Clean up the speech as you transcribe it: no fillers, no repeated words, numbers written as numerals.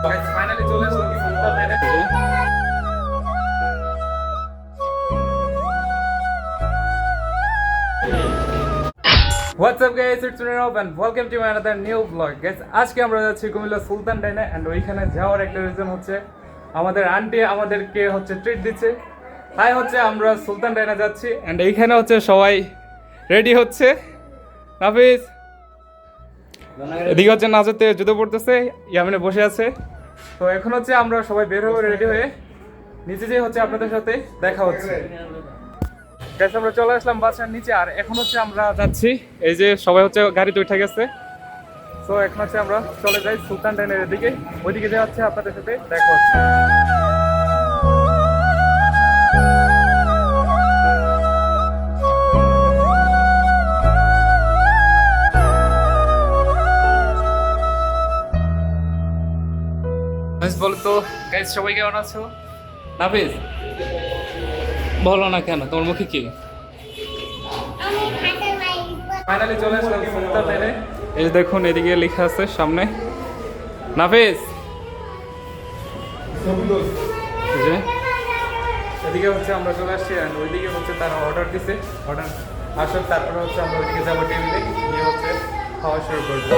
Finally চলে আসলাম সুলতান ডাইনে। What's up guys, it's Nirav and welcome to another new vlog. Guys, আজকে আমরা যাচ্ছি কুমিল্লা সুলতান ডাইনে and ওইখানে যাওয়ার একটা রিজন হচ্ছে আমাদের আন্টি আমাদেরকে হচ্ছে ট্রিট দিচ্ছে। তাই হচ্ছে আমরা সুলতান ডাইনে যাচ্ছি and এইখানে হচ্ছে সবাই রেডি হচ্ছে। নাফিস এদিকে হচ্ছে নাজতে জুতো পড়তেছে, ইয়ামিনে বসে আছে। তো এখন হচ্ছে আমরা সবাই বের হয়ে রেডি হয়ে নিচে যেয়ে হচ্ছে আপনাদের সাথে দেখা হচ্ছে। গাইস আমরা চলে আসলাম বাসার নিচে আর এখন হচ্ছে আমরা যাচ্ছি, এই যে সবাই হচ্ছে গাড়িতে উঠে গেছে। তো এখন হচ্ছে আমরা চলে যাই সুলতান ডাইনের দিকে, ওইদিকে যাওয়া হচ্ছে আপনাদের সাথে দেখা হচ্ছে। বলো তো গাইস সবাই কেমন আছো? নাফিস বলো না কেন, তোমার মুখে কি? ফাইনালি চলে আসলাম সুলতান ডাইনে। এই যে দেখুন এদিকে লেখা আছে সামনে নাফিস, এই যে এদিকে হচ্ছে আমরা চলে আসছি আর ওইদিকে হচ্ছে তারা অর্ডার দিছে, অর্ডার আসলে তারপরে হচ্ছে আমরা ওইদিকে যাবো টেবিলে গিয়ে হচ্ছে খাওয়া শুরু করবো।